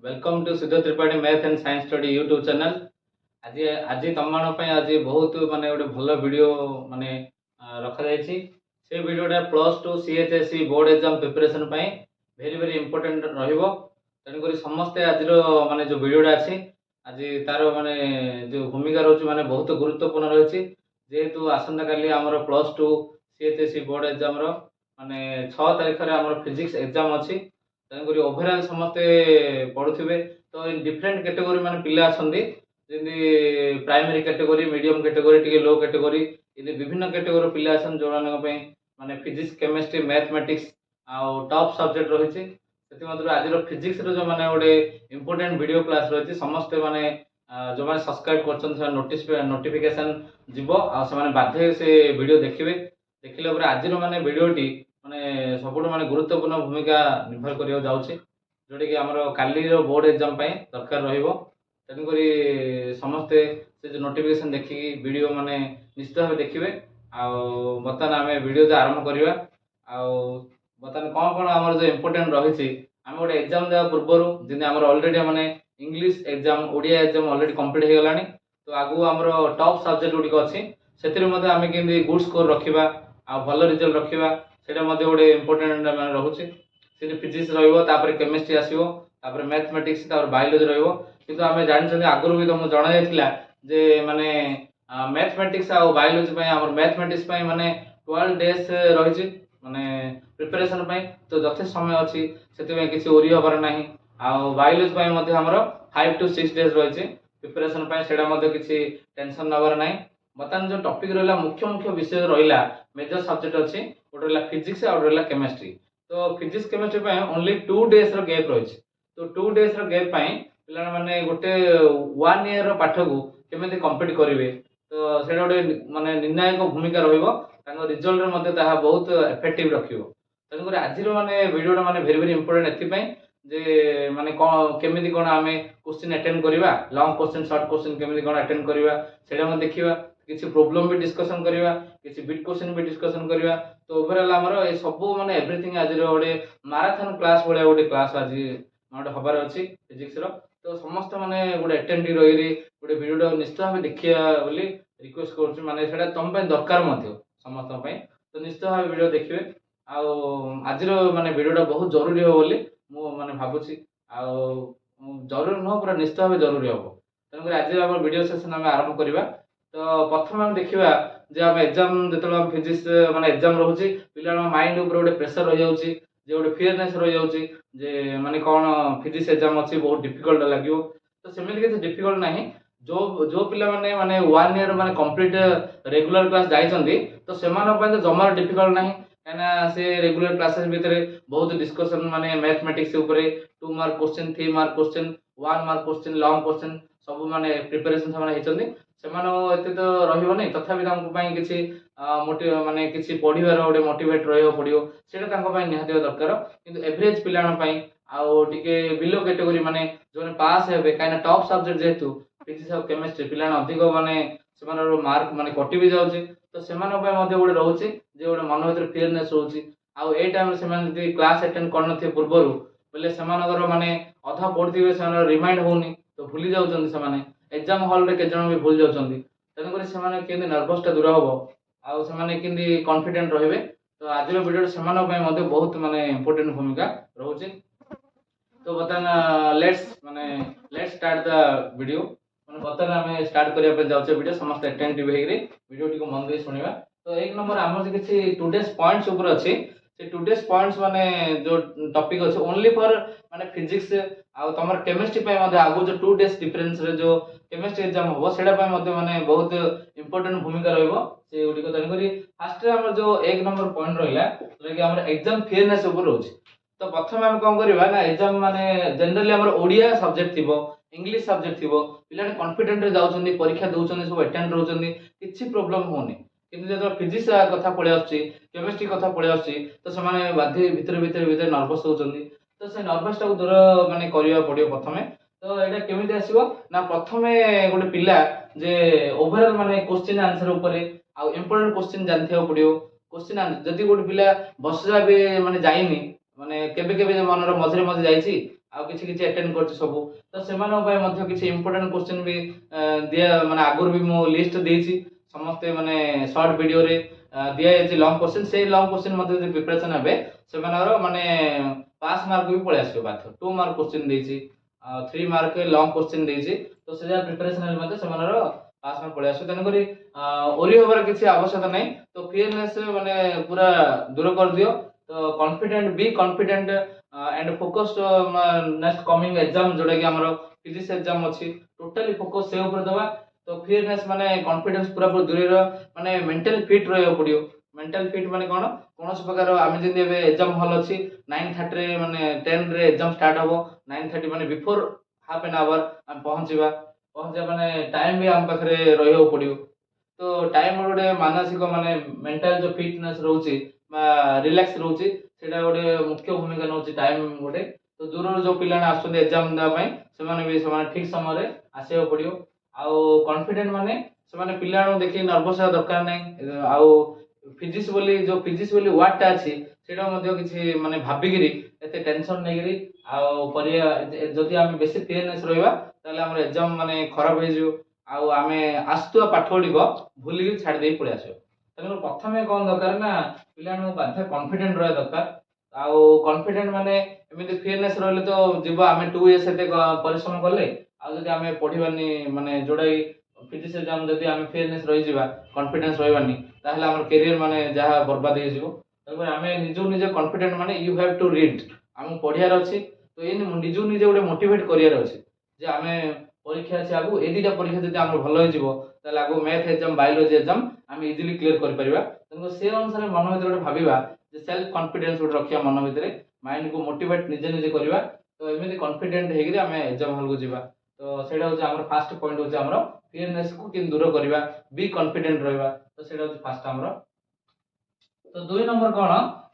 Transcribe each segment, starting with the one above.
Welcome to सिद्ध Tripathi math and science study YouTube channel. आज आज तुम मान आज बहुत माने गोटे भल वीडियो माने रखा जायछि। से वीडियोटा plus two CHSE board exam preparation very very important रहिबो। तेणुक समस्ते आज माने जो वीडियोटा अच्छी आज तार माने जो भूमिका रही माने बहुत गुरुत्वपूर्ण रही जेहेतु आसंता काली आमर plus two CHSE board exam माने 6 तारिख में आमर फिजिक्स एग्जाम अच्छी। तेणुक ओभरऑल समस्ते पढ़ुवे तो डिफरेंट कैटेगरी माने पिला अछंदी जेंदी प्राइमरी कैटेगरी मीडियम कैटेगरी टिके लो कैटेगरी इदि विभिन्न कैटेगरी पिला अछन जोरानक पई माने फिजिक्स केमिस्ट्री मैथमेटिक्स आ टॉप सब्जेक्ट रहिछि। सेति मधुर आजिर फिजिक्स रो जो माने ओडे इंपोर्टेंट वीडियो क्लास रहिछि समस्ते माने जो माने सब्सक्राइब करछन से नोटिफिकेशन जिवो आ से माने बाध्य से वीडियो देखिबे। देखिले पर आजिर माने वीडियोटी माने सबुठ माने गुरुत्वपूर्ण भूमिका निर्भर करियो जाउछि जोटे कि हमर काली रो बोर्ड एग्जाम पई दरकार रहिबो। तेणुक समस्ते से जो नोटिफिकेशन देखि वीडियो माने निश्चित भाव देखिए। बर्तमान आम वीडियो जो आरंभ करवा बर्तमान कौन कौन आम जो इम्पोर्टेंट रही आम गोटे एग्जाम देवा पूर्व जमी आम अलरेडी मैंने English exam Odia exam already complete हो गलानी तो आगु आम टॉप सब्जेक्ट गुड़िक अच्छी से आम के गुड स्कोर रखा आ भल रिजल्ट रखा से गोटे इम्पोर्टेंट मैंने रोचे से फिजिक्स रही केमिस्ट्री आसो मैथमेटिक्स बायोलोजी रही आम जानते आगुरी भी तुमको जना जाता जे माने मैथमेटिक्स आ बायोलोजी मैथमेटिक्स माने 12 डेज रही माने प्रिपरेशन तो यथेष समय अच्छी से किसी ओरी हबार ना बायोलोजी आमर 5 to 6 डेज रही प्रिपरेशन से किसी टेंशन नबार ना। बर्तमान जो टॉपिक रहा मुख्य मुख्य विषय रहा मेजर सब्जेक्ट अच्छी गोटे रहा फिजिक्स आ रहा केमिस्ट्री तो physics chemistry only 2 days gap रही तो 2 डेज गैप पिला माने गोटे 1 ईयर पाठ को केमिति कंप्लीट करेंगे तो से गोटे माने निर्णायक भूमिका रहा रिजल्ट बहुत इफेक्टिव रखियो। तेणुक आज माने वीडियो माने वेरी वेरी इंपोर्टेंट एथि जे माने केमिति कोन आमे क्वेश्चन अटेंड करबा लॉन्ग क्वेश्चन शॉर्ट क्वेश्चन केमिति कोन अटेंड करबा सेडा हम देखिबा किसी प्रॉब्लम भी डिस्कशन करबा किसी बिट क्वेश्चन भी डिस्कशन करबा तो ओवरऑल हमर ए सब माने एवरीथिंग आज गोटे मैराथन क्लास भलिया गोटे क्लास आज गोटे हबार अछि फिजिक्स रो तो समस्त माने गोटे अटेंटिव रही गोटे वीडियो निश्चित भाव देखिया बोली रिक्वेस्ट करूँ माने सेटा तुम दरकार समस्त तो निश्चित भाव वीडियो देखिए आज माने वीडियोटा बहुत जरूरी हो बोली मु माने भाबुछि जरूरी नुह पूरा निश्चित भाव जरूरी हम। तेणुक आज आम वीडियो सेशन आम आरंभ करवा तो प्रथम आम देखा जे आम एग्जाम जो फिजिक्स माने एग्जाम रोचे पिला माइंड उपर गोटे प्रेसर रही जाऊँगी जे गोटे फियरनेस रही जाऊँगी जे माने कौन फिजिक्स एग्जाम अच्छी बहुत डिफिकल्ट लगे तो सेमती किसी डिफिकल्ट ना जो जो पिला माने माने 1 ईयर माने कंप्लीट रेगुलर क्लास जाइछंदी तो सेमान जमार डिफिकल्ट ना कहीं से रेगुलर क्लासेस भितर बहुत डिस्कशन माने मैथमेटिक्स ऊपर 2 mark question 3 mark question 1 mark question long question सब माने प्रिपरेशन से तो रही तथापि किसी माने किसी पढ़िबार गोटे मोटिवेट रहा पड़ो से निहाती दरकार किंतु एवरेज पिला आउ टिके बिलो कैटेगरी माने जो पास हे कहीं टॉप सब्जेक्ट जेहेतु फिजिक्स और केमिस्ट्री पिला अधिक माने मार्क माने कटि भी जाउछि तो से गोटे रोचे जे गोटे मन भर फियरनेस रोचे आउ ए टाइम से क्लास अटेंड करनथे पूर्वर बोले से माने अधा पढ़ुवे से रिमाइंड होनी तो भूली जाउछन से एग्जाम हॉल रे के जन भी भूल जाउछन तेणुक से नर्भसटा दूर हम आउ से कॉन्फिडेंट रहिबे तो आज वीडियो से बहुत माने इंपोर्टेंट भूमिका रोचे। तो बर्तमान लेट्स स्टार्ट द वीडियो बर्तमान आम स्टार्ट करने जाऊे वीडियो समस्त अटेंटिव वीडियो टी मन दे शुणा तो एक नंबर आम किसी टुडेज पॉइंट्स ऊपर अच्छी से टुडेज पॉइंट्स माने जो टॉपिक अच्छे ओनली फॉर माने फिजिक्स आ तमर केमिस्ट्री आगु जो 2 डेज डिफरेंस रे जो केमिस्ट्री एग्जाम हो सेटा माने बहुत इंपोर्टेंट भूमिका रहिबो से गुडी को तेणुक फास्ट आम जो एक नंबर पॉइंट रहिला जो कि हमर एग्जाम फेयरनेस ऊपर रहउछि तो प्रथम हम कोन करबा ना एग्जाम माने जनरली हमर ओडिया सब्जेक्ट थिबो इंग्लिश सब्जेक्ट थिबो पिला कॉन्फिडेंट रे जाउछन्दी परीक्षा दउछन्दी सब अटेंड रहउछन्दी किछि प्रॉब्लम होनी किंतु जब फिजिक्स कथा पळे आछी केमिस्ट्री कथा पळे आछी तो से माने बाध्य भीतर नर्वस होउछन्दी तो से नर्वस टा को दूर माने करिया पड़ियो प्रथमे तो एटा केमिति आसीबो ना प्रथमे गोटे पिला जे ओवरऑल माने क्वेश्चन आंसर ऊपर आ इंपोर्टेंट क्वेश्चन जानथियो पड़ियो क्वेश्चन आंसर जदि गोटे पिला बसजा बे माने जाईनी माने केबे केबे मनर मझरे मझे जाईची आउ किछि किछि अटेंड करछि सब तो सेमानो पय मध्य किछि इंपोर्टेंट क्वेश्चन भी दिया माने आगुर भी मो लिस्ट देछि समस्ते माने शॉर्ट वीडियो रे दिया जे लॉन्ग क्वेश्चन से लॉन्ग क्वेश्चन मध्य जे प्रिपरेशन हेबे सेमानर माने पास मार्क भी पळे आसीबो बाथ 2 मार्क क्वेश्चन देछि 3 मार्क लॉन्ग क्वेश्चन देछि तो से प्रिपरेशन हेल मध्य सेमानर पास मार्क पळे आसो तन करी ओरी होबार किछि आवश्यकता नै तो फियरनेस माने पूरा दूर कर दियो तो confident be confident and focused next coming exam जोडा कि हमरो फिजिक्स एग्जाम अछि टोटली फोकस से ऊपर दबा तो फियरनेस माने कॉन्फिडेंस पूरा पूरा दूर माने मेंटल फिट रहयो पडियो मेंटल फिट माने कोन कोनस प्रकार आमे जे एबे एग्जाम हॉल अछि 9:30 रे माने 10 रे एग्जाम स्टार्ट हबो 9:30 माने बिफोर हाफ एन आवर हम पहुंचे माने टाइम भी हम पाखरे रहयो पडियो तो टाइम गोटे मानसिक माने मेंटल जो फिटनेस रहउची बा रिलैक्स रहउची सेटा गोटे मुख्य भूमिका नउची टाइम गोटे तो दूर जो पिला आसुंदे एग्जाम दा पई से माने भी से माने ठीक समय रे आसीयो पडियो आउ कॉन्फिडेंट माने से माने पिला देखि नर्वस आ दरकार नै आउ फिजिक्स बोली वर्ड टा अछि सेटा मध्ये किछि माने भाबिगिरी एते टेंशन नै गिरी आउ परिया जदि हम बेसी फेयरनेस रहइबा ताले हमर एग्जाम माने खराब होई जियो आउ आमे आस्तुआ पाठ गुड़िक भूल छाड़ दे पड़े आस तेणु प्रथम कौन दरकार ना पिला बाध्य कॉन्फिडेंट रहा दरकार आउ कॉन्फिडेंट माने एमती फियरनेस रहिले तो जीव आम 2 इयर्स एते परिश्रम कले आदि आम पढ़ानी माने जोड़ा फिजिक्स एग्जाम जदि आम फियरनेस रही जावा कॉन्फिडेंस रही ताहले हमर करियर माने जहाँ बर्बाद हो जिवो तबे आम निजु निजे कॉन्फिडेंट माने यू हैव टू रीड आम पढ़ियार अछि तो ये निजु निजे गोटे मोटिवेट करियार अछि जे आमे परीक्षा अछि आगु ए दिटा परीक्षा जदि हमर भलो हो जिवो ताले आगु मैथ एग्जाम बायोलॉजी एग्जाम आम इजीली क्लियर कर परिबा तंको से अनुसार मन भीतर गोटे भाबिबा जे सेल्फ कॉन्फिडेंस गोटे रखिया मन भीतर माइंड को मोटिवेट निजे निजे करबा तो एमिति कॉन्फिडेंट हेगिरि आम एग्जाम हॉल को जिबा तो सेटा होचे हमर फर्स्ट पॉइंट होचे हमर फियरनेस को किन दूर करबा बी कॉन्फिडेंट रहबा तो सेटा होचे फर्स्ट हमर तो 2 नंबर कोन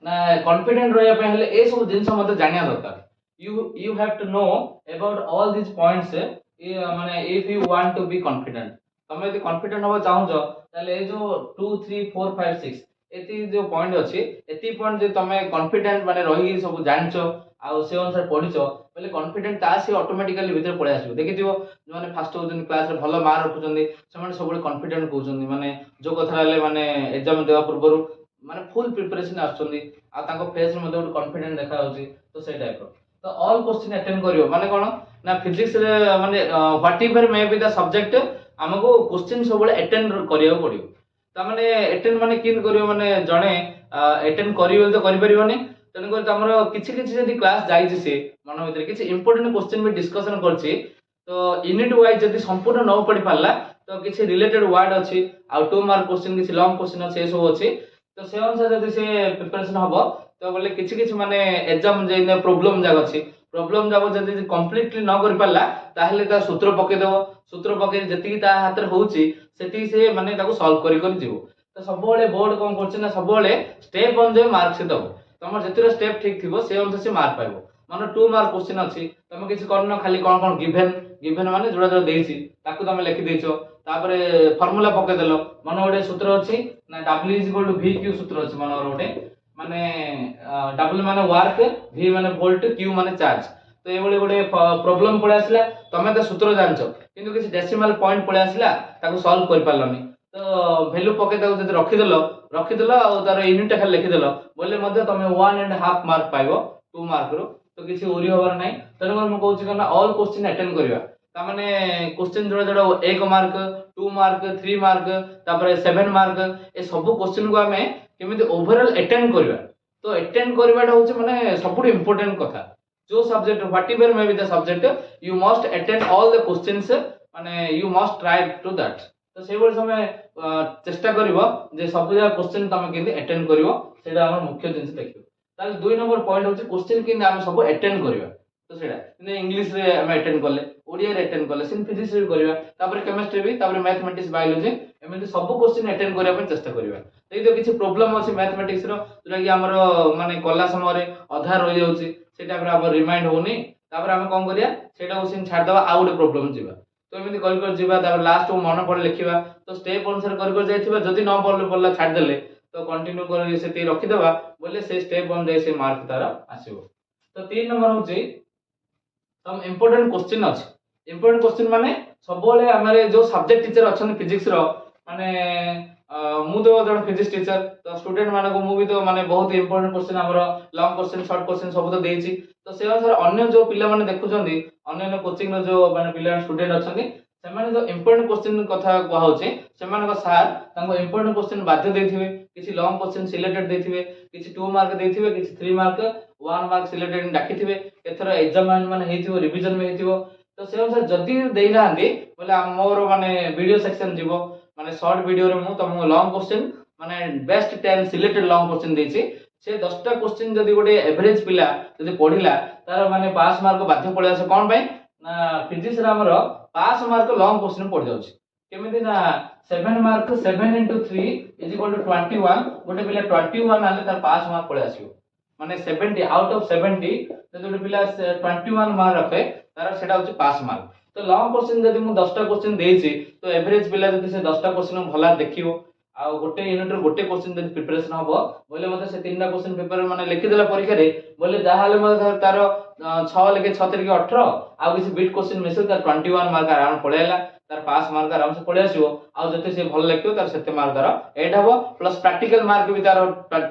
ना कॉन्फिडेंट रहया पे हले ए सब जिंस मते जानिया दरकार you have to know about all these points माने if you want to be confident तमे यदि कॉन्फिडेंट होबा चाहौ छ ताले ए जो 2 3 4 5 6 एती जो पॉइंट अछि एती पॉइंट जे तमे कॉन्फिडेंट माने रही सब जानछो आ से अनुसार पढिछो बोले कॉन्फिडेंट तासी ऑटोमेटिकली भीतर पळे आसीबो देखिथिबो जो माने फर्स्ट होजन क्लास रे भलो मार्क रखुचंदी से माने सब कॉन्फिडेंट कहउचंदी माने जो कथा ले माने एग्जाम देवा पूर्व माने फुल प्रिपरेशन आछुंदी आ ताको फेस रे मते कॉन्फिडेंट देखा होची तो से टाइप रो तो ऑल क्वेश्चन अटेंड करियो माने कोन ना फिजिक्स रे माने what ever may be the subject हमको क्वेश्चन सब बळे अटेंड करियो पड़ियो त माने अटेंड माने किन करियो माने जणे अटेंड करियो तो करि परिबोनी तने कर हमरो किछि किछि जदी क्लास जाई छी से मन भीतर किछि इंपोर्टेंट क्वेश्चन भी डिस्कशन करछि तो यूनिट वाइज जदी संपूर्ण न पढि पारला तो किछि रिलेटेड वर्ड अछि आ 2 मार्क क्वेश्चन किछि लॉन्ग क्वेश्चन अछि सब अछि तो से अनुसार जदी से प्रिपरेशन हबो तो बोले किछि किछि माने एग्जाम जे प्रॉब्लम जाग अछि प्रॉब्लम जाब जदी कंप्लीटली न कर पारला ताहले ता सूत्र पके देबो सूत्र पके जति ता हाथ रे होउची सेति से माने ताको सॉल्व करि करि जीवो तो सब बेले बोर्ड कोन करछ ना सब बेले स्टेप ऑन जे मार्क से दबो तमर जतिरो स्टेप ठीक थिबो से अनुसार से मार्क पाइबो माने 2 मार्क क्वेश्चन अछि तमे किछि करनो खाली कोन कोन गिवन माने जोड़ा जोड़ा देइछि ताकू तमे लिखि देइछो तापरे फार्मूला पके देलो माने गोटे सूत्र अछि ना W VQ सूत्र अछि माने गोटे माने W माने वर्क V माने वोल्ट Q माने चार्ज तो ए बोले गोटे प्रॉब्लम पळे आसला तमे त सूत्र जानछो किंतु किछि डेसिमल पॉइंट पळे आसला ताकू सॉल्व कर पारलनी तो वैल्यू पके ताकू जदी रखि देलो आ तार यूनिट खाली लिखि देलो बोले मध्ये तमे 1.5 मार्क पाइबो 2 मार्क रो तो किछि ओरी होबार नै तने म कहउछि कना ऑल क्वेश्चन अटेंड करिवा ता माने क्वेश्चन जोड़ा जोड़ा 1 मार्क 2 मार्क 3 मार्क तापर 7 मार्क ए सब क्वेश्चन को हमें केमिति ओवरऑल अटेंड करिवा तो अटेंड करिवाटा होछि माने सबुठ इंपोर्टेंट कथा जो subject whatever may be the subject you must attend all the questions माने you must try to that तो से बोल समय चेष्टा करिवो जे सब जा क्वेश्चन तमे केंदी अटेंड करिवो सेटा हमर मुख्य जिंस देखियो ताल 2 नंबर पॉइंट होछि क्वेश्चन केंदी हम सब अटेंड करिवा तो सेटा ने इंग्लिश रे हम अटेंड करले ओडिया रे अटेंड करले सिन फिजिक्स रे करिवा तापर केमिस्ट्री भी तापर मैथमेटिक्स बायोलॉजी एमति सब क्वेश्चन अटेंड करिया पे चेष्टा करिवा एई तो किछि प्रॉब्लम अछि मैथमेटिक्स रो जोरा कि हमर माने कला समय रे आधा रहि जाउछि सेटा पर अब रिमाइंड होनी तापर हम कोन करिया सेटा क्वेश्चन छाड़ दबा आ गोटे प्रॉब्लम जिबा तो एमति कर जिबा तापर लास्ट को मन पड़ लिखिबा तो स्टेप अनुसार कर जाइथिबा जदी न पड़ला छाड़ देले तो कंटिन्यू कर सेति रखि देबा बोले से स्टेप बन जाय से मार्क तार आसीबो तो 3 नंबर होची सम इंपोर्टेंट क्वेश्चन अछि इंपोर्टेंट क्वेश्चन माने सबले हमरे जो सब्जेक्ट टीचर अछन फिजिक्स रो माने मु तो जण फिजिक्स टीचर तो स्टूडेंट माने को मु भी तो माने बहुत इंपोर्टेंट क्वेश्चन हमरो लॉन्ग क्वेश्चन शॉर्ट क्वेश्चन सब तो देछि तो से अनुसार अन्य जो पिला माने देखुचंदी अन्य कोचिंग रो जो माने पिला स्टूडेंट अछंती सेमाने जो इंपोर्टेंट क्वेश्चन कथा को होचे सेमान को सार तांको इंपोर्टेंट क्वेश्चन बाध्य देथिबे किछि लॉन्ग क्वेश्चन सिलेक्टेड देथिबे किछि 2 मार्क देथिबे किछि 3 मार्क 1 मार्क सिलेक्टेड डाकिथिबे एथरो एग्जाम माने हेतिबो रिवीजन में हेतिबो तो से अनुसार जदी देई नांदी बोले मोर माने वीडियो सेक्शन जीवो माने शॉर्ट वीडियो रे मु तुमको लॉन्ग क्वेश्चन माने बेस्ट 10 सिलेक्टेड लॉन्ग क्वेश्चन देछि से 10टा क्वेश्चन जदी गोटे एवरेज पिला जदी पढिला तार माने पास मार्क बाध्य पळे आसे कोन पय ना फिजिक्स रे हमर पास मार्क लॉन्ग क्वेश्चन पड़ जाउछि केमिति ना 7 मार्क 7 * 3 = 21 गोटे पिला 21 आले तार पास मार्क पळे आसियो माने 70 आउट ऑफ 70 जदी गोटे पिला 21 मार्क रखे तार सेटा होछि पास मार्क तो लॉन्ग क्वेश्चन जदी मु 10टा क्वेश्चन देछि तो एवरेज पिला जदी से 10टा क्वेश्चन भला देखियो आ गोटे यूनिट रो गोटे क्वेश्चन जदी प्रिपरेशन हबो बोले मते से 3टा क्वेश्चन पेपर माने लिखि देला परीक्षा रे बोले जा हाले मते तार 6 लेके 6 तरीके 18 आ किछि बीट क्वेश्चन मिसल तार 21 मार्क अराउंड पळेला तार पास मार्क आराम से पळे आसीबो आ जते से भल लेखियो तार सेते मार्क तार एड हबो प्लस प्रैक्टिकल मार्क भी तार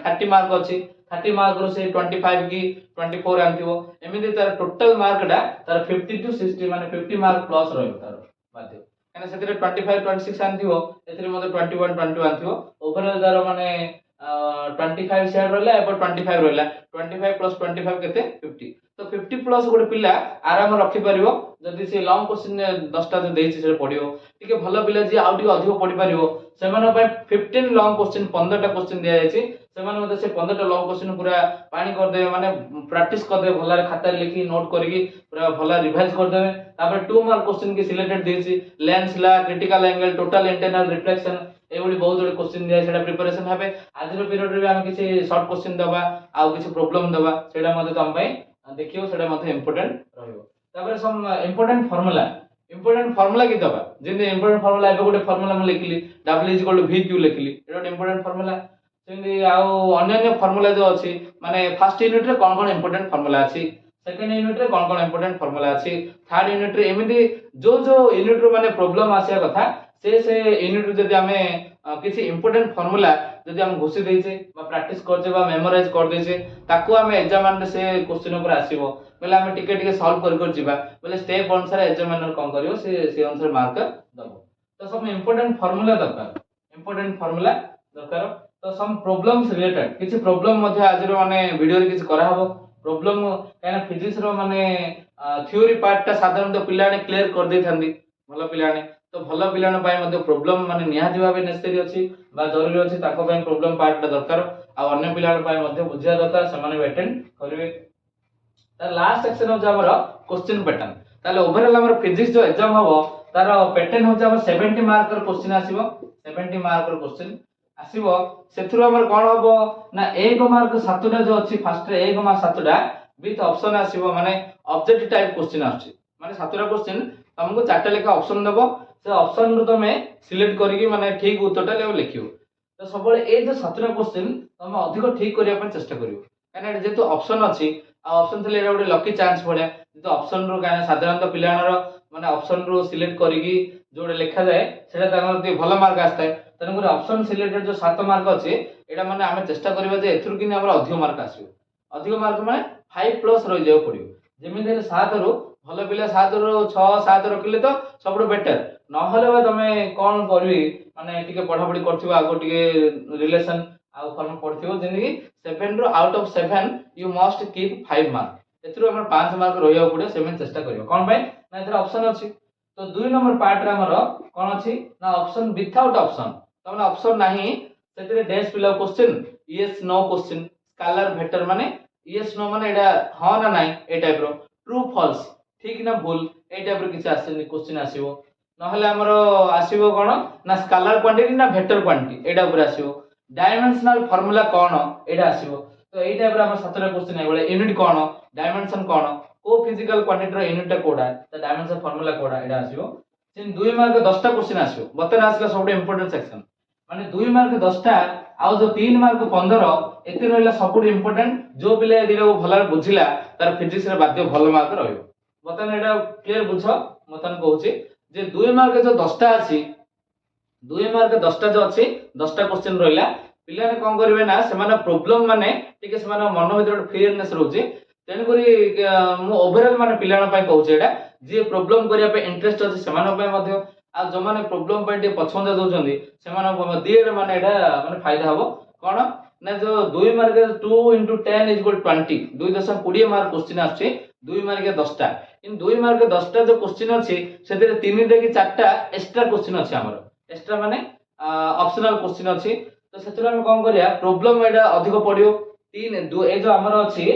30 मार्क अछि 30 मार्क रो से 25 की 24 आंतिबो एमिति तार टोटल मार्क डा तार 50 टू 60 माने 50 मार्क प्लस रहइबो तार बाध्य कने सेते 25 26 आंतिबो एतरे मते 21 21 आंतिबो ओवरऑल तार माने 25 शेयर रहला एबो 25 रहला 25 प्लस 25 केते 50 तो 50 प्लस गोटे पिला आराम रखि परिबो जदी से लॉन्ग क्वेश्चन 10टा जो देछि से पढियो टिके भलो पिला जे आउट के अधिक पढि परिबो सेमानो पय 15 लॉन्ग क्वेश्चन 15टा क्वेश्चन दिया जायछि सेमानो मते से 15टा लॉन्ग क्वेश्चन पूरा पानी कर देबे माने प्रैक्टिस कर देबे भला खाता लिखि नोट करिकि पूरा भला रिवाइज कर देबे तापर 2 मार्क क्वेश्चन के सिलेक्टेड देछि लेंस ला critical angle total internal reflection एवडी बहुत जोडे क्वेश्चन दिया सेटा प्रिपरेशन हबे आज रो पीरियड रे हम किछि शॉर्ट क्वेश्चन दबा आ किछि प्रॉब्लम दबा सेटा मते तम पय देखियो सेटा मते इंपोर्टेंट रहइबो तापर सम इंपोर्टेंट फार्मूला की दबा जेने इंपोर्टेंट फार्मूला एबे गोटे फार्मूला हम लिखली W = VQ लिखली एटा इंपोर्टेंट फार्मूला सेंदी आउ अन्य फार्मूला जो अछि माने फर्स्ट यूनिट रे कोन इंपोर्टेंट फार्मूला अछि सेकंड यूनिट रे कोन इंपोर्टेंट फार्मूला अछि थर्ड यूनिट रे एमिति जो यूनिट रो माने प्रॉब्लम आसिया कथा से यूनिट रे जदी हमें किछि इंपोर्टेंट फार्मूला जदी हम घोषि दैछे बा प्रैक्टिस करछे बा मेमोराइज कर दैछे ताको हमें एग्जाम रे से क्वेश्चन ऊपर आसीबो बोले हमें टिके सॉल्व कर जिबा बोले स्टेप अनुसार एग्जामिनर कोन करियो से अनुसार मार्क दबो तो सब इंपोर्टेंट फार्मूला दरकार तो सम प्रॉब्लम्स रिलेटेड किछि प्रॉब्लम मध्ये आज रो माने वीडियो रे किछि करा हबो प्रॉब्लम काना फिजिक्स रो माने थ्योरी पार्ट ता साधारणतः पिलाने क्लियर कर दै थांदी भलो पिलाने तो भलो पिलाने पाए मध्ये प्रॉब्लम माने निहाती भाबे नेसेसरी अछि बा जरूरी अछि ताको पाए प्रॉब्लम पार्ट ता दरकार आ अन्य पिलाने पाए मध्ये बुझिया दरकार समाने अटेंड करिवे तार लास्ट सेक्शन हो हमर क्वेश्चन पैटर्न ताले ओवरऑल हमर फिजिक्स जो एग्जाम हबो तार पैटर्न हो हमर 70 मार्क र क्वेश्चन आसीबो 70 मार्क र क्वेश्चन आसीबो सेथुर हमर कोन हबो ना 1 मार्क 7टा जो अछि first ray 1 mark 7टा with option आसीबो माने ऑब्जेक्टिव टाइप क्वेश्चन आछि माने 7टा क्वेश्चन तुमको 4टा लेखा ऑप्शन देबो से ऑप्शन रो तमे सिलेक्ट करिकि माने ठीक उत्तरटा ले लिखियो तो सबले ए जो 7टा क्वेश्चन तुम अधिक ठीक करिया पर चेष्टा करियो काने जेतु ऑप्शन अछि आ ऑप्शन थले एटा गोटे लकी चांस पड़े जेतु ऑप्शन रो काने साधारणतः पिलाणर माने ऑप्शन रो सिलेक्ट करिकि जोडे लिखा जाय सेटा तांगर ती भलो मार्क आस्ताय तने ऑप्शन सिलेक्टेड जो 7 मार्क अछि एटा माने हमें चेष्टा करबा जे एथुर किने हमर अधिक मार्क आसीबो अधिक मार्क माने 5 प्लस रहि जाय पड़ियो जेमिति 7 रो भलो पिला 7 रो 6 7 रखिले तो सबडो बेटर न हले बा तमे कोन करबी माने टिके पढा पढी करथिबो आगो टिके रिलेशन आ फॉर्म पढथिबो जेनि 7 रो out of 7 you must keep 5 mark एथुर हमर 5 मार्क रहिया पड़ियो सेमेन चेष्टा करियो कोन भाई ना एथुर ऑप्शन अछि तो 2 नंबर पार्ट रे हमर कोन अछि ना ऑप्शन विथआउट ऑप्शन तमने ऑप्शन नाही सेतिरे डैश पिला question yes no question scalar vector माने यस नो माने एडा हां ना नाही ए टाइप रो ट्रू फॉल्स ठीक ना भूल ए टाइप रो किछ आसे क्वेश्चन आसीबो नहले हमर आसीबो कोन ना स्केलर क्वांटिटी ना वेक्टर क्वांटिटी एडा ऊपर आसीबो डायमेंशनल फार्मूला कोन एडा आसीबो तो ए टाइप रो हमर 17 क्वेश्चन आइबो यूनिट कोन डायमेंशन कोन को फिजिकल क्वांटिटी रो यूनिट कोडा तो डायमेंशन फार्मूला कोडा एडा आसीबो सिन 2 मार्क 10टा क्वेश्चन आसीबो बतन आसला सबडे इंपोर्टेंट सेक्शन माने 2 मार्क 10टा आ जो 3 मार्क 15 एते रहला सबडे इंपोर्टेंट जो पिले दिरो भला बुझिला तार फिजिक्स रे बाध्य भलो मार्क रहइबो बर्तमान एटा क्लियर बुझ बर्तमान कहूँ जे 2 मार्क जो 10टा अच्छी 2 मार्क 10टा जो अच्छी 10टा क्वेश्चन रहा पिला कौन करेंगे ना से प्रोब्लेम माने टिके से मन भर फ्रीनेस रोचे तेणुक ओभरअल माने पिला कहूँ जी प्रोब्लेम करने इंटरेस्ट अच्छे से आ जो मैंने प्रोब्लेम पछंदा दौरान से दिए माने माने फायदा हम कौन ना जो 2 mark 2 into 10 is equal 20 2.20 mark question आछे 2 मार्क 10टा इन 2 मार्क 10टा जो क्वेश्चन अच्छे से 3टा कि 4टा एक्स्ट्रा क्वेश्चन अच्छे हमर एक्स्ट्रा माने ऑप्शनल क्वेश्चन अच्छे तो से हम कौन करिया प्रोब्लेम एटा अधिक पड़ियो 3 2 ए जो हमर अच्छे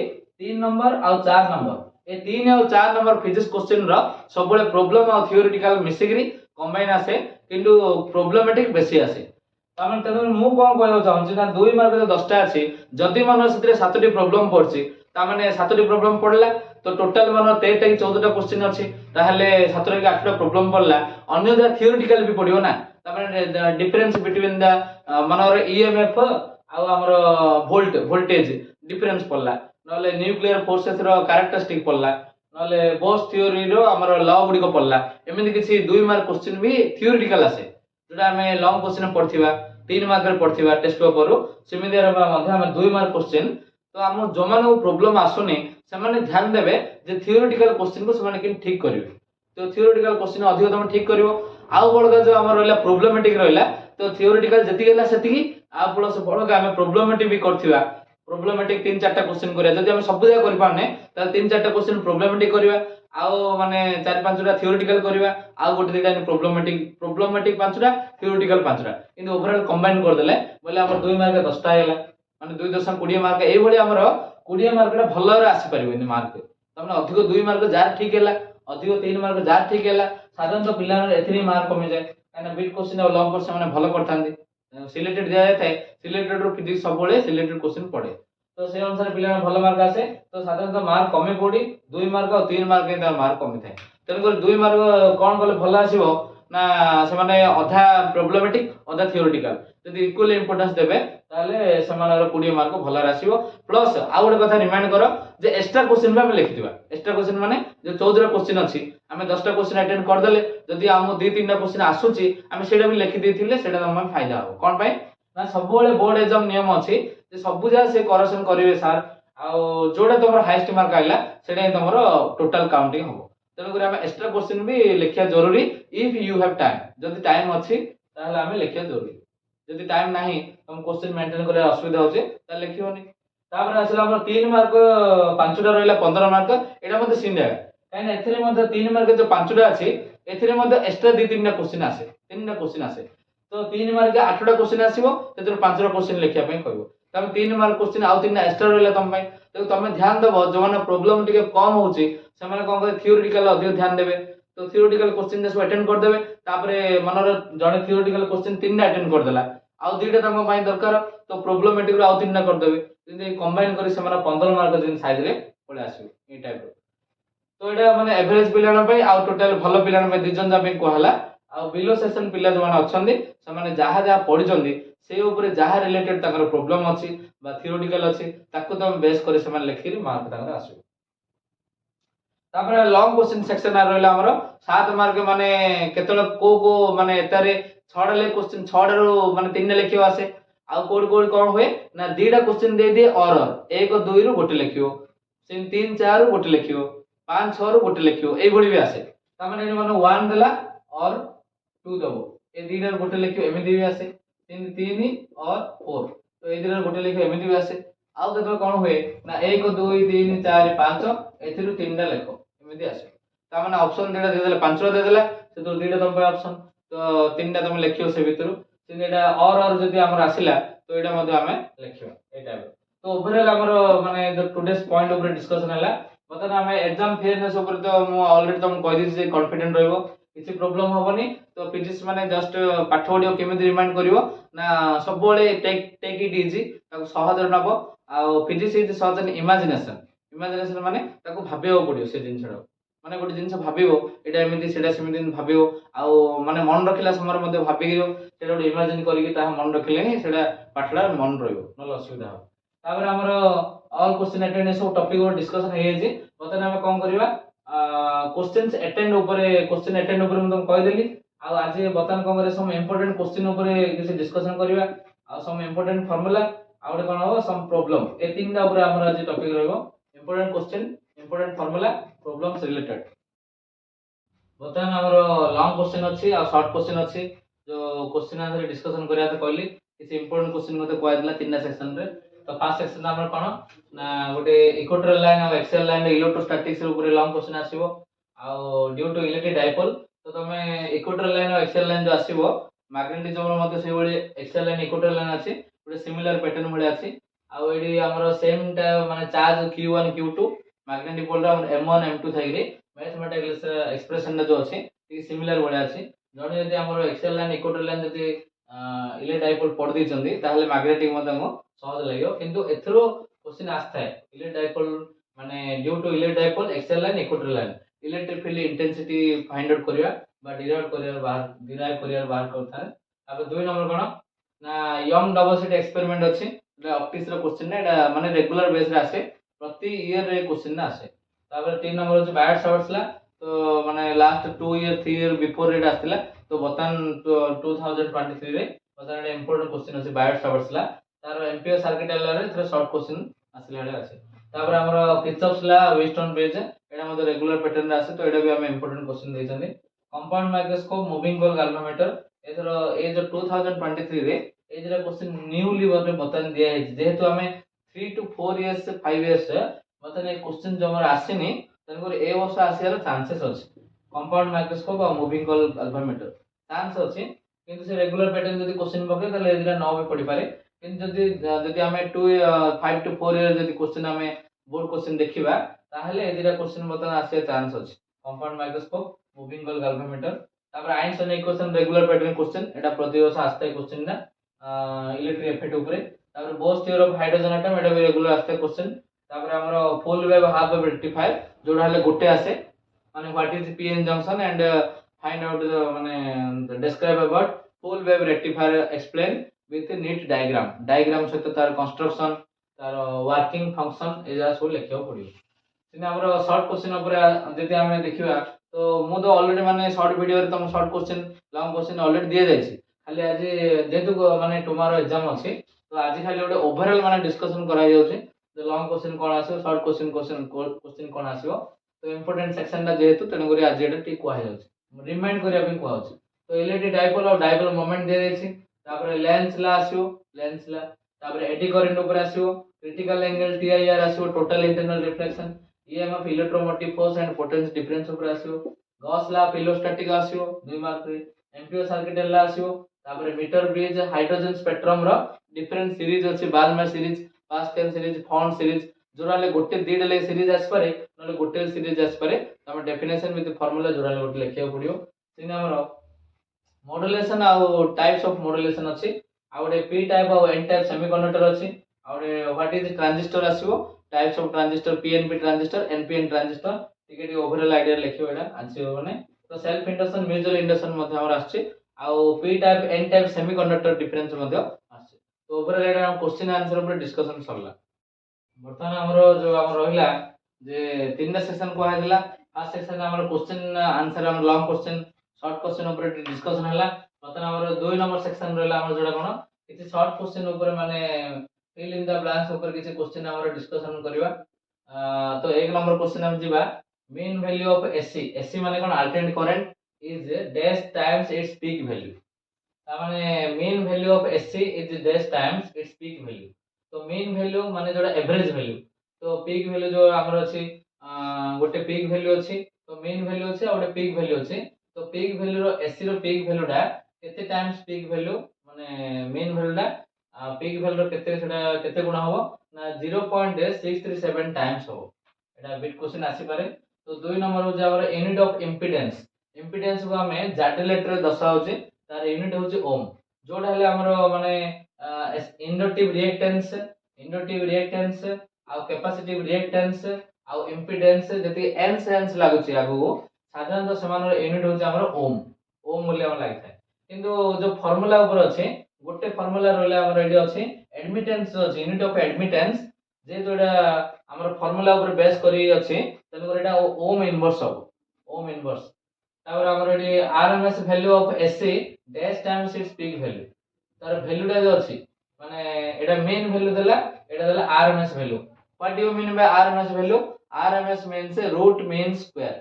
3 नंबर आ 4 नंबर ए 3 और 4 नंबर फिजिक्स क्वेश्चन रो सब बळे प्रोब्लेम और थियोरेटिकल मिसिकरी कंबाइन आसे किंतु प्रॉब्लमेटिक बेसी आसे तामें तेन मु कौन कहना चाहूँ ना 2 मार्क जो 10टा अच्छी जदि मन से 7टी प्रोब्लेम पड़ी ताने 7टी प्रोब्लेम पड़ला तो टोटाल मन 13टा कि 14टा क्वेश्चन अच्छी ताहले 7टा कि 8टा प्रोब्लेम पड़ला अन्य जो थियोरेटिकल भी पड़ियो ना तामें डिफरेंस बिटवीन द मनर ईएमएफ आउ हमर वोल्टेज डिफरेंस पड़ला नले न्यूक्लियर फोर्सेस रो कैरेक्टरिस्टिक पड़ला नले बोस थ्योरी रो हमर लॉ गुडी को पड़ला एमिति किछि 2 मार्क क्वेश्चन भी थियोरेटिकल आसे जोटा आम लंग क्वेश्चन पढ़ा 3 मार्क पढ़ा टेस्ट पेपर सेमती आम 2 मार्क क्वेश्चन तो आम जो मैंने प्रोब्लेम आसुनी से ध्यान देवे जे थियोरेटिकल क्वेश्चन को से ठीक करेंगे तो थियोरेटिकल क्वेश्चन अधिक तुम ठीक कर आउ बड़का जो आम रहा प्रोब्लेमेटिक रहा तो थियोरेटिकल जी आ प्लस बड़का आम प्रोब्लेमेटिक भी करथिबा प्रोब्लेमेटिक 3-4टा क्वेश्चन करिया जदि हम सब जगह करि पारने त 3-4टा क्वेश्चन प्रोब्लेमेटिक करिवा आउ माने 4-5टा थियोरेटिकल करिवा आउ गोटे दुटा प्रोब्लेमेटिक 5टा थियोरेटिकल 5टा किंतु ओवरऑल कंबाइन कर देले बोले हमर 2 मार्क 10टा हैला माने 2.20 मार्क एई भली हमर 20 मार्कटा भलरे आसी परिबेनी मार्क तमने अधिक 2 मार्क जार ठीक हैला अधिक 3 मार्क जार ठीक हैला साधारणतः पिला एथरी मार्क कमी जाए काना बिट क्वेश्चन और लॉन्ग क्वेश्चन माने भलो करथांदी सिलेक्टेड दिया जाए सिलेक्टेड रो फिजिक्स सब बळे सिलेक्टेड क्वेश्चन पड़े तो से अनुसार पिला भलो मार्क आसे तो साधारणतः मार्क कमे पड़ी 2 मार्क और 3 मार्क के मार्क कमी थाए तेन कर 2 मार्क कोन कले भलो आसीबो ना से माने आधा प्रोब्लेमेटिक आधा थियोरेटिकल यदि इक्वल इंपोर्टेंस देबे ताले से माने 20 मार्क भलो आसीबो प्लस आ गोटे कथा रिमाइंड करो जे एक्स्ट्रा क्वेश्चन बा हम लिखिदिबा एक्स्ट्रा क्वेश्चन माने जो 14 क्वेश्चन अछि हमें 10टा क्वेश्चन अटेंड कर देले जदि हम 2-3टा क्वेश्चन आसुची हमें सेटा भी लिखि देथिले सेटा हम फायदा हो कोन पय ना सब बळे बोर्ड एग्जाम नियम अछि जे सब जा से करेक्शन करिवे सर आ जोडा तमर हाईएस्ट मार्क आइला सेटा तमर टोटल काउंटिंग हो तेणु कर एक्स्ट्रा क्वेश्चन भी लिखिया जरूरी इफ यू हैव टाइम जदि टाइम अछि ताहले हमें लिखिया जरूरी जदि टाइम नाही तुम क्वेश्चन मेंटेन करे असुविधा होचे त लिखियोनी तापर आसला हमर 3 मार्क 5टा रहला 15 मार्क एटा मते सीन जागा काहे ना एथरे मते 3 मार्क जो 5टा अछि एथरे मते एक्स्ट्रा 2-3टा क्वेश्चन आसे 3टा क्वेश्चन आसे तो 3 मार्क 8टा क्वेश्चन आसीबो तेतर 5टा क्वेश्चन लिखिया पय कहबो तम 3 मार्क क्वेश्चन आउ 3टा एक्स्ट्रा रहला तम पय तो तमे ध्यान देबो जो माने प्रॉब्लम टिके कम होउची से माने कोन करे थियोरेटिकल अधिक ध्यान देबे तो थियोरेटिकल क्वेश्चन जस अटेंड कर देबे तापरे मनर जने थियोरेटिकल क्वेश्चन 3टा अटेंड कर देला आउ 2टा तम पय दरकार तो प्रॉब्लमेटिक रो आउ 3टा कर देबे जिंदे कंबाइन करी से माने 15 मार्क दिन साइज रे पळे आसीबो ए टाइप तो एटा माने एवरेज पिलाना पय आउ टोटल भलो पिलाना पय दिजन जा पय कहला आ बिलो सेशन पिला जो माने अछंदी से माने जहा जहा पढि जंदी से ऊपर जहा रिलेटेड ताकर प्रॉब्लम अछि बा थियोरेटिकल अछि ताको तम बेस करे से माने लिखि मार्क ताकर आसीबो तापर लॉन्ग क्वेश्चन सेक्शन आ रहला हमर 7 मार्क माने केतल को माने एतारे 6टा ले क्वेश्चन 6टा रो माने 3टा लिखियो आसे आ कोड कोड कोन होय ना 2टा क्वेश्चन दे दे और 1 2 रो गोटे लिखियो सिन 3 4 रो गोटे लिखियो 5 6 रो गोटे लिखियो एई भली भी आसे ता माने एने माने 1 देला और 2 दबो ए 2टा रो गोटे लिखियो एमिति भी आसे 3 और 4 तो ए 2टा रो गोटे लिखियो एमिति भी आसे आउ केतल कोन होय ना 1 2 3 4 5 एथिरु 3टा लिखो एमिति आसे ता माने ऑप्शन 2टा दे देला 5टा दे देला से तो 2टा तम पे ऑप्शन तो 3टा तम लिखियो से भितरु सिन एटा और जदी हमर आसिला तो एटा मध्ये हमें लिखियो ए टाइप तो ओवरऑल हमर माने द टुडेस पॉइंट ऊपर डिस्कशन हला बतन हमें एग्जाम फेयरनेस ऊपर तो मु ऑलरेडी तुम कहि दिस जे कॉन्फिडेंट रहबो किछि प्रॉब्लम होबनी तो फिजिक्स माने जस्ट पाठ ओडियो केमिति रिमाइंड करिवो ना सब बळे टेक इट इजी ताको सहज नबो आ फिजिक्स इज सहज एन इमेजिनेशन माने ताको भाबियो पडियो से जिंसडा माने गोटे जिंस भाबियो एटा एमिति सेटा सेमिति भाबियो आ माने मन रखिला समय मध्ये भाबियो सेटा गोटे इमेजिन करिकि ता मन रखिले नि सेटा पाठला मन रहइबो न असुविधा हो तापर हमर ऑल क्वेश्चन अटेंडेंस सब टॉपिक और डिस्कशन हे जे बतन हम कोन करबा क्वेश्चंस अटेंड ऊपर क्वेश्चन अटेंड ऊपर मैं तुमको कहि देली आ आज बर्तमान कम करे सम इंपोर्टेंट क्वेश्चन ऊपर किसी डिस्कशन करबा आ सम इंपोर्टेंट फार्मूला आ गोटे कोन हो सम प्रॉब्लम ए तीनटा ऊपर हमर आज टॉपिक रहबो important question important formula problems related बर्तमान हमर लॉन्ग क्वेश्चन अछि आ शॉर्ट क्वेश्चन अछि जो क्वेश्चन आंसर डिस्कशन करिया त कहली किसी इंपोर्टेंट क्वेश्चन मते कहै दिला तीनटा सेक्शन रे तो फर्स्ट सेक्शन हमर कोन ना गोटे इक्वेटोरियल लाइन और एक्सियल लाइन इलेक्ट्रोस्टैटिक्स ऊपर लॉन्ग क्वेश्चन आसीबो आ ड्यू टू इलेक्ट्रिक डाइपोल तो तमे इक्वेटोरियल लाइन और एक्सियल लाइन जो आसीबो मैग्नेटिज्म रो मते से बळे एक्सियल लाइन इक्वेटोरियल लाइन अछि गोटे सिमिलर पैटर्न भळे अछि आ एडी हमर सेम माने charge q1 q2 magnetic pole रो m1 m2 थाइरे मैथमेटिकल एक्सप्रेशन जो अछि टी सिमिलर भळे अछि जणे यदि हमर एक्सियल लाइन इक्वेटोरियल लाइन यदि इलेक्ट्रिक डाइपोल पढ दै चंदी ताहले मैग्नेटिक मते हम सहज लागियो किंतु एथरो क्वेश्चन आस्थाय इलेक्ट्रिक डाइपोल माने due to electric dipole axial line equatorial line electric field intensity find out करिया बा डिराइव करिया बाहर करथा अब दुई नंबर कोन ना यंग डबल स्लिट एक्सपेरिमेंट अछि एटा ऑप्टिक्स रो क्वेश्चन ने एटा माने रेगुलर बेस रे आसे प्रति ईयर रे क्वेश्चन ना आसे तापर तीन नंबर अछि बायट सावर्स ला तो माने last 2 year 3 year before rate आस्तिला तो बतन 2023 रे बतन इंपोर्टेंट क्वेश्चन अछि बायट सावर्स ला तार एमपीएस सर्किट ला रे थोड़ा शॉर्ट क्वेश्चन आसिला रे अछि तापर हमर किर्चॉफ्स ला वेस्टर्न पेज एटा मते रेगुलर पैटर्न रे आसे तो एटा भी हम इंपोर्टेंट क्वेश्चन दैछन compound microscope moving ball galvanometer एथर ए जो 2023 रे ए जरा क्वेश्चन न्यूली बने बतन दिया है जेहेतु हमें 3 to 4 इयर्स 5 इयर्स बतन ए क्वेश्चन जो हमर आसीनी तनकर ए वर्ष आसियार चांसेस अछि कंपाउंड माइक्रोस्कोप और मूविंग बॉल गैल्वानोमीटर चांस अछि किंतु से रेगुलर पैटर्न जदी क्वेश्चन पके तले एदिरा न भी पड़ी पारे किंतु जदी हमें 5 to 4 इयर जदी क्वेश्चन हमें बोर्ड क्वेश्चन देखिबा ताहले एदिरा क्वेश्चन बतन आसिया चांस अछि compound microscope moving ball galvanometer तापर Einstein equation regular pattern question एटा प्रति वर्ष आस्ते क्वेश्चन ना इलेक्ट्रिक इफेक्ट ऊपर तापर Bohr's theory of hydrogen atom एटा भी रेगुलर आस्ते क्वेश्चन तापर हमरो full wave half wave rectifier जोडा हले गोटे आसे माने what is PN junction and find out the माने describe about full wave rectifier explain with neat diagram सहित तार कंस्ट्रक्शन तार वर्किंग फंक्शन एजा सब लिखियो पड़ियो सिने हमरो शॉर्ट क्वेश्चन ऊपर जति हमें देखिबा तो मु तो ऑलरेडी माने शॉर्ट वीडियो रे तुम short question long question already दिए जायछि खाली आज जेतु माने टुमारो एग्जाम अछि तो आज खाली ओटे ओवरऑल माने डिस्कशन करा जाउछि जे लॉन्ग क्वेश्चन कोन आसीबो शॉर्ट क्वेश्चन कोन आसीबो तो इंपोर्टेंट सेक्शन ला जेतु तने करी आज एटा टिक कुआ जाउछि रिमाइंड करिया पे कुआ होछि तो इलेक्ट्रिक डाइपोल और डाइपोल मोमेंट दे जायछि तापर लेंस ला आसीबो लेंस ला तापर एडी करंट ऊपर आसीबो क्रिटिकल एंगल टीआईआर आसीबो total internal reflection EMF electromotive force and potential difference ऊपर आसीबो गॉस ला इलेक्ट्रोस्टैटिक आसीबो 2 मार्क रे एम्पियर सर्किट ला आसीबो तापर मीटर ब्रिज हाइड्रोजन स्पेक्ट्रम रो डिफरेंट सीरीज अछि Balmer series Pascal series Pfund series जोराले गोटे दीड ले सीरीज आस पारे नले गोटे सीरीज आस पारे तम डेफिनेशन विथ फार्मूला जोराले गोटे लिखिया पड़ियो सिने हमरो मॉड्यूलेशन आ टाइप्स ऑफ मॉड्यूलेशन अछि आ गोटे पी टाइप और एन टाइप सेमीकंडक्टर अछि आ गोटे व्हाट इज ट्रांजिस्टर आसीबो types of transistor PNP transistor NPN transistor टिके ओवरऑल आईडिया लिखियो एटा आछियो माने तो सेल्फ इंडक्शन म्यूचुअल इंडक्शन मध्ये हमर आछे आ P type N type semiconductor difference मध्ये आछे तो ओवरऑल एटा क्वेश्चन आंसर ऊपर डिस्कशन सरला बर्तमान हमरो जो हमर रहिला जे तीनटा सेक्शन को आइला फर्स्ट सेक्शन हमर क्वेश्चन आंसर हमर लॉन्ग क्वेश्चन शॉर्ट क्वेश्चन ऊपर डिस्कशन हला बर्तमान हमर 2 नंबर सेक्शन रहला हमर जोडा कोन किछि शॉर्ट क्वेश्चन ऊपर माने फिल इन द ब्लैंक्स ऊपर किछि क्वेश्चन हमर डिस्कशन करबा तो एक नंबर क्वेश्चन हम जिबा mean value of AC माने कोन alternate current is dash times its peak value ता माने mean value of AC is dash times its peak value तो mean value माने जोडा एवरेज वैल्यू तो peak value जो हमर अछि गोटे peak value अछि तो mean value अछि आ गोटे peak value अछि तो peak value रो AC रो peak value डा केते टाइम्स peak value माने mean value डा peak value रो केते गुणा होबो ना 0.637 टाइम्स होबो एटा बिट क्वेश्चन आसी पारे तो 2 नंबर हो जावर यूनिट ऑफ इंपिडेंस को हमें जाटे लेटर दर्शा होचे तार यूनिट होचे ओम जोड हले हमरो माने इंडक्टिव रिएक्टेंस आ कैपेसिटिव रिएक्टेंस आ इंपिडेंस जति एन सेंस लागुची आगु साधारणतः समान यूनिट होचे हमरो ओम मूल्य हम लागि थाए किंतु जो फार्मूला ऊपर अछि गोटे फार्मूला रहले हमर रेडी अछि एडमिटेंस अछि यूनिट ऑफ एडमिटेंस जेहेतु एटा हमर फार्मूला ऊपर बेस करी अछि तने कर एटा ओम इनवर्स हो ओम इनवर्स तापर हमर eighty RMS value of SC dash times its peak value तार वैल्यू टा जो अछि माने एटा मेन वैल्यू देला एटा देला RMS value what do you mean by RMS value RMS means root mean square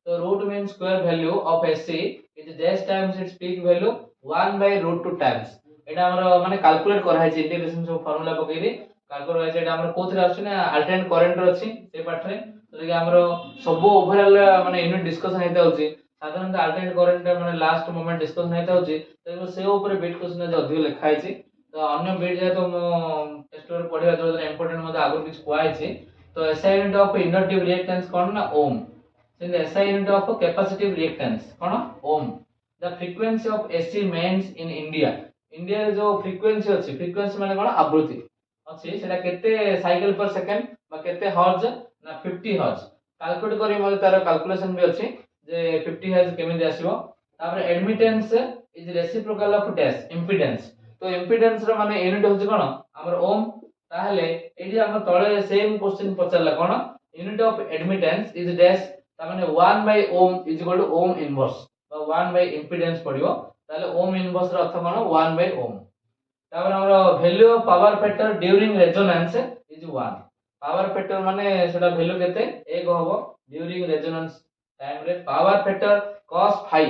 तो root mean square value of AC is dash times its peak value 1 by root 2 times एटा हमर माने calculate करा है integration सब formula पकईरी calculate है एटा हमर कोथरे आछे ना अल्टरनेट करंट अछि से पाठ रे तो कि हमर सब ओवरऑल माने यूनिट डिस्कशन हेता होची साधारणतः अल्टरनेट करंट माने लास्ट मोमेंट डिस्कशन हेता होची तो से ऊपर बिट क्वेश्चन जे अधिक लिखा है तो अन्य बिट जे तो मो टेस्ट पेपर पढिबा तो इंपोर्टेंट मते आगु किछ कुआ है तो SI unit of inductive reactance कोन ना ohm since SI unit of capacitive reactance कोन ohm the frequency of AC mains in India India जो फ्रीक्वेंसी अछि फ्रीक्वेंसी माने कोन आवृत्ति अछि सेटा केते साइकिल पर सेकंड बा केते हर्ट्ज ना 50 हर्ट्ज कैलकुलेट करी मते तार कैलकुलेशन भी अछि जे 50 हर्ट्ज केमिति आसीबो तापर admittance is reciprocal of dash impedance तो इंपेडेंस रो माने यूनिट होछि कोन हमर ओम ताहले एडी हम तळे सेम क्वेश्चन पचरला कोन unit of admittance is dash ता माने 1 by ohm is equal to ohm inverse बा 1 बाय इंपेडेंस पडिबो ताले ohm inverse row earth cone 1 by ohm तापर हमर value of power factor during resonance is 1 power factor माने सेटा वैल्यू केते 1 होबो ड्यूरिंग रेजोनेंस टाइम रे पावर फैक्टर cos phi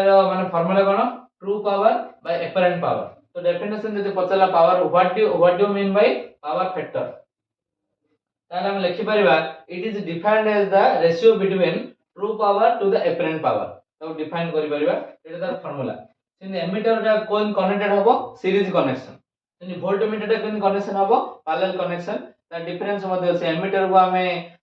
रो माने फार्मूला कोन true power by apparent power तो डेफिनेशन जदि पचला power what do mean by power factor ताले हम लिखि परिबा it is defined as the ratio between true power to the apparent power तो डिफाइन करि परिबा एटा तार फार्मूला सिन एमीटर रा कोन कनेक्टेड हबो सीरीज कनेक्शन सिन वोल्टमीटर रा कोन कनेक्शन हबो पैरेलल कनेक्शन ता डिफरेंस मध्ये से एमीटर को हमें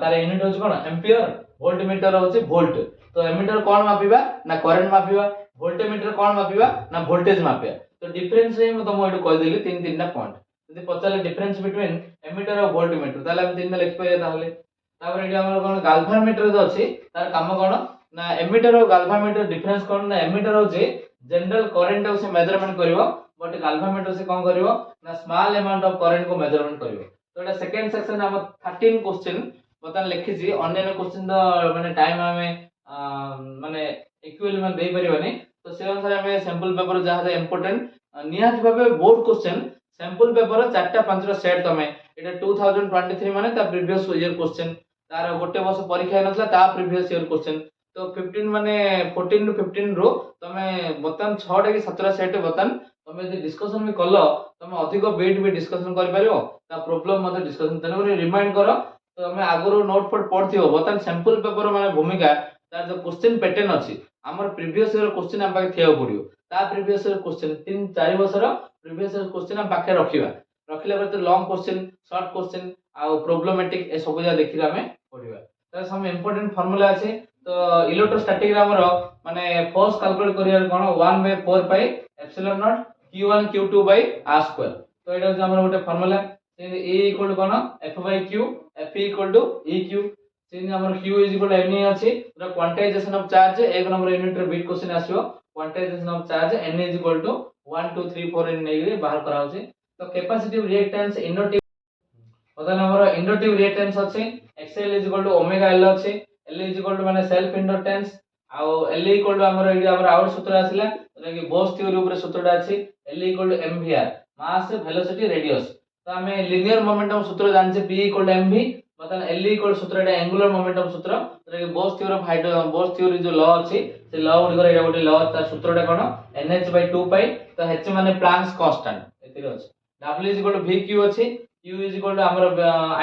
तार यूनिट होछ कोन एम्पियर वोल्टमीटर होछ वोल्ट तो एमीटर कोन मापिबा ना करंट मापिबा वोल्टमीटर कोन मापिबा ना वोल्टेज मापिबा तो डिफरेंस रे म तुम एटु कहि देली तीन तीनटा पॉइंट यदि पचाले डिफरेंस बिटवीन एमीटर और वोल्टमीटर ताले हम तीनटा लिखि परिया ताहले तापर एडी हमर कोन गाल्वामीटर जो अछि तार काम कोन ना एमीटर और गाल्वामीटर डिफरेंस कोन ना एमीटर होछि जनरल करंट से मेजरमेंट करिवो बट गाल्वामीटर से कोन करिवो ना स्मॉल अमाउंट ऑफ करंट को मेजरमेंट करिवो तो एटा सेकंड सेक्शन हम 13 क्वेश्चन बतन लिखि छी अन्य क्वेश्चन द माने टाइम हमें माने इक्वल में दे परिबानी तो से अनुसार हमें सैंपल पेपर जहां जे इंपोर्टेंट निहात भाबे बोर्ड क्वेश्चन सैंपल पेपर चारटा पांचटा सेट तमे एटा 2023 माने ता प्रीवियस ईयर क्वेश्चन तार गोटे वर्ष परीक्षा नथला ता प्रीवियस ईयर क्वेश्चन तो 15 माने 14 टू 15 रो तमे बतन 6 टा कि 17 सेट बतन तमे जे डिस्कशन भी कलो तमे अधिक बेट भी डिस्कशन कर परिबो ता प्रॉब्लम मते डिस्कशन तने रिमाइंड करो तो हमें आगरो नोट पर पढ़थियो बतन सैंपल पेपर माने भूमिका तार जो क्वेश्चन पैटर्न अछि हमर प्रीवियस ईयर क्वेश्चन हम पाके थिया पड़ियो ता प्रीवियस ईयर क्वेश्चन 3-4 वर्षर प्रीवियस ईयर क्वेश्चन हम पाके रखिबा रखले पर तो लॉन्ग क्वेश्चन शॉर्ट क्वेश्चन आ प्रॉब्लमेटिक ए सब जा देखिला हमें पढ़िबा त हम इंपोर्टेंट फार्मूला अछि तो इलेक्ट्रोस्टैटिक रे हमर माने फोर्स कैलकुलेट करियर कोन 1/4 pi epsilon naught q1 q2 r square तो एटा हमर गोटे फार्मूला ए इक्वल कोन f/q f equal to eq सिन हमर q is equal to n अछि तो क्वांटाइजेशन ऑफ चार्ज एक नंबर यूनिट रे बिट क्वेश्चन आसीबो quantization of charge n is equal to 1 2 3 4 n नेगरे बाहर करा होछि तो कैपेसिटिव रिएक्टेंस इंडक्टिव मतलब हमर इंडक्टिव रिएक्टेंस अछि xl is equal to omega l अछि l is equal to माने सेल्फ इंडक्टेंस आ l equal to हमर एडी हमर आउट सूत्र आसिला तो कि बोस थ्योरी ऊपर सूत्रटा अछि l equal to mvr mass velocity radius तो हमें लीनियर मोमेंटम सूत्र जानछे p equal to mv मतलब l equal सूत्र एटा एंगुलर मोमेंटम सूत्र तो कि Bose theory of hydrogen Bose theory जो लॉ अछि से लॉ उडकर एटा गोटे लॉ तार सूत्रटा कोन nh/2 पाई तो h माने प्लैंक्स कांस्टेंट एतिरे अछि w is equal to vq अछि q is equal to हमर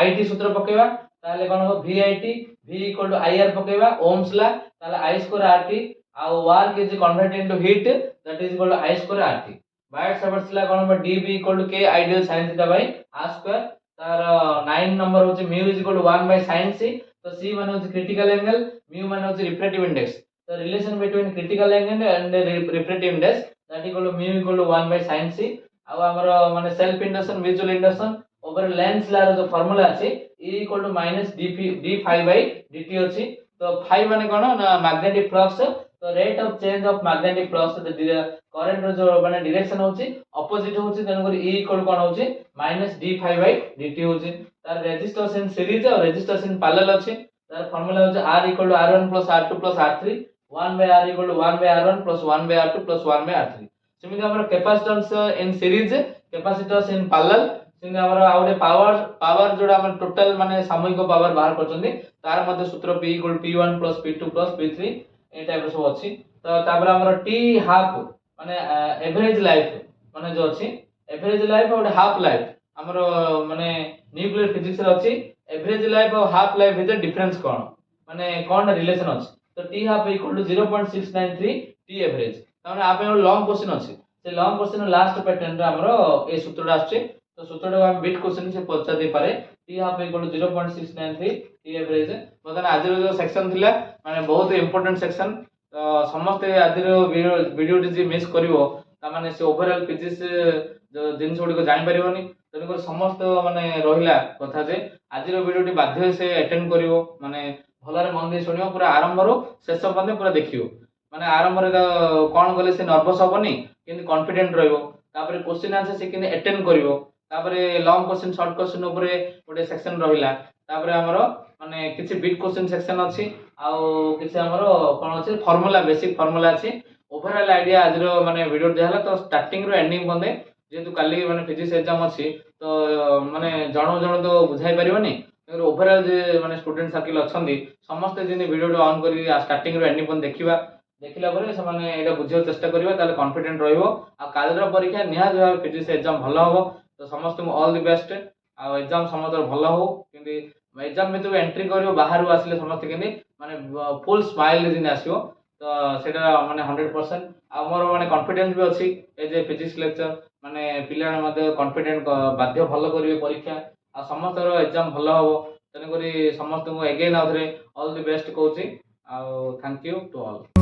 it सूत्र पकेबा ताले कोन हो vit v equal to ir पकेबा ओम्स ला ताले i स्क्वायर rt आ work is converted into heat that is equal to i square rt Biot Savart's law कोन हो db equal to k ideal sin theta by r square तार 9 number होचे mu is equal to 1 by sin c तो c माने होचे critical angle mu माने होचे refractive index तो relation between critical angle and refractive index that equal to mu equal to 1 by sin c आ हमर माने self induction mutual induction over lens लार जो फार्मूला अछि e equal to minus d phi by dt अछि तो phi माने कोन ना मैग्नेटिक फ्लक्स तो rate of change of magnetic flux current रो जो माने डायरेक्शन होची ऑपोजिट होची तेन कर E इक्वल कोन होची -d∅dt होची तार रेजिस्टेंस इन सीरीज और रेजिस्टेंस इन पैरेलल अछि तार फार्मूला होची R equal to R1 + R2 + R3 1/R equal to 1/R1 + 1/R2 + 1/R3 सेमिति हमर capacitance in series capacitance in parallel सिंग हमर आउटे पावर जोडा हमर टोटल माने सामूहिक पावर बाहर करचंदी तार मध्ये सूत्र P equal P1 + P2 + P3 ए टाइप सब अछि तो तापर हमर T हाफ माने एवरेज लाइफ माने जो अछि एवरेज लाइफ और हाफ लाइफ हमर माने न्यूक्लियर फिजिक्स रे अछि एवरेज लाइफ और हाफ लाइफ भितर डिफरेंस कोन माने कोन रिलेशन अछि तो T half equal to 0.693 T average ताने आपे लॉन्ग क्वेश्चन अछि से लॉन्ग क्वेश्चन लास्ट पैटर्न रे हमर ए सूत्रटा आछि तो सूत्रटा हम बिट क्वेश्चन से पचा दे पारे T half equal to 0.693 T average मतलब आज जो सेक्शन थिला माने बहुत इंपोर्टेंट सेक्शन तो समस्त आज वीडियो जे मिस करिवो ता माने से ओवरऑल फिजिक्स जो जिंस गुडी को जानि परिबोनी तने को समस्त माने रहिला कथा जे आज वीडियो बाध्य से अटेंड करिवो माने भलरे मन दे सुनियो पूरा आरंभ रो शेष पर्यंत पूरा देखियो माने आरंभ रे कोन गले से नर्वस होबनी किंतु कॉन्फिडेंट रहइबो तापर क्वेश्चन आंसर से किने अटेंड करिवो तापर लॉन्ग क्वेश्चन शॉर्ट क्वेश्चन ऊपर गोटे सेक्शन रहिला तापर हमरो माने किछि बिट क्वेश्चन सेक्शन अछि आ किछि हमरो कोन अछि फार्मूला बेसिक फार्मूला अछि ओवरऑल आईडिया आज रो माने वीडियो देहला तो स्टार्टिंग रो एंडिंग बंदे जेतु काली माने फिजिक्स एग्जाम अछि तो माने जण तो बुझाई परिबनी ओवरऑल जे माने स्टूडेंट सर्किल अछंदी समस्त दिन वीडियो ऑन करी स्टार्टिंग रो एंडिंग बंद देखिबा देखिला परे से माने एटा बुझियो चेष्टा करिवो ताले कॉन्फिडेंट रहइबो आ कालर परीक्षा निहात भाव फिजिक्स एग्जाम भलो हो तो समस्त ऑल द बेस्ट आ एग्जाम समस्त भलो हो किंतु एग्जाम में तो एंट्री करियो बाहर आसिले समस्त किंतु माने फुल स्माइल दिन आसीबो तो सेटा माने 100% आ मोर माने कॉन्फिडेंस भी अछि ए जे फिजिक्स लेक्चर माने पिला मध्ये कॉन्फिडेंट बाध्य भलो करिवे परीक्षा आ समस्त रो एग्जाम भलो हो तने करी समस्त को अगेन आउथरे ऑल द बेस्ट कहूची आ थैंक यू टू ऑल।